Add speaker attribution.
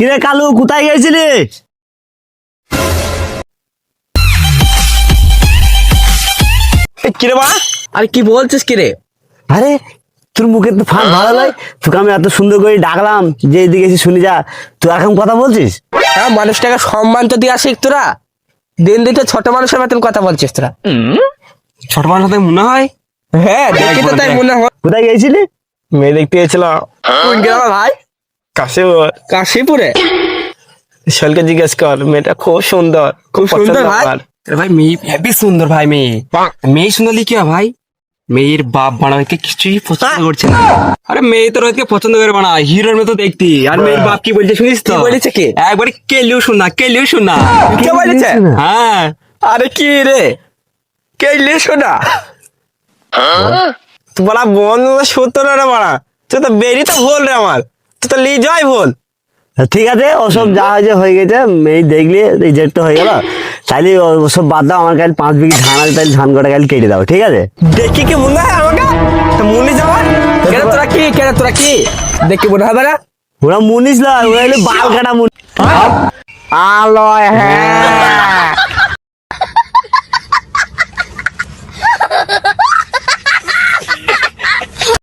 Speaker 1: কিরে কালু কোথায় গেছিলি?
Speaker 2: কিরে মা, আরে কি বলছিস কিরে?
Speaker 1: আরে তোর মুখে তো ফান ভালো নয়, তোকে আমি এত সুন্দর করে ডাকলাম যে এদিকে এসে শুনি যা, তুই এখন কথা বলছিস?
Speaker 2: হ্যাঁ, মানুষটাকে সম্মান তো দিয়া শিখ তোরা। দিন দিন তো ছোট মানুষের মতন কথা বলছিস তোরা।
Speaker 1: ছোট মানুষ হতে মনে হয়?
Speaker 2: হ্যাঁ, দেখি তো তাই মনে হয়।
Speaker 1: কোথায় গেছিলি?
Speaker 2: মেয়ে দেখতে গেছিলাম। কোন গ্রামে ভাই?
Speaker 3: কাশীপুর।
Speaker 2: কাশীপুরে?
Speaker 3: শৈলকে জিজ্ঞেস কর, মেয়েটা খুব সুন্দর,
Speaker 2: খুব সুন্দর
Speaker 3: পছন্দ
Speaker 2: ভাই?
Speaker 3: আমার।
Speaker 4: আরে ভাই মেয়ে হেবি সুন্দর ভাই, মেয়ে সুন্দর কি হয় ভাই? মেয়ের বাপ বানাকে কিছুই পছন্দ করছে না। আরে মেয়ে তো রোহিতকে পছন্দ করে বানা, হিরোর মতো দেখতি। আর মেয়ের বাপ কি বলছে শুনিস তো?
Speaker 2: কি বলেছে কি?
Speaker 4: একবারে কেলিও শোনা।
Speaker 2: কে বলেছে?
Speaker 4: হ্যাঁ,
Speaker 2: আরে কি রে, কে লিখো না?
Speaker 3: তুই বলা বন্ধু সত্য না রে বাড়া, তুই তো বেরি তো ভুল রে আমার, তুই তো লিজয় ভুল।
Speaker 1: ঠিক আছে, ওসব যা হয়েছে হয়ে গেছে, মেয়ে দেখলি রিজেক্ট তো হয়ে গেল, তাইলে ওসব বাদ দাও। আমার কাছে 5 বিঘি ধান আছে, তাহলে ধান কটা কাল কেটে দাও, ঠিক আছে?
Speaker 3: দেখি কি মনে হয় আমাকে, তো মুনি যাওয়ার
Speaker 2: তোরা কি দেখি মনে হবে না?
Speaker 1: ওরা মুনিস না, ওরা হলো বাল কাটা মুনিশ।
Speaker 2: আলো হ্যাঁ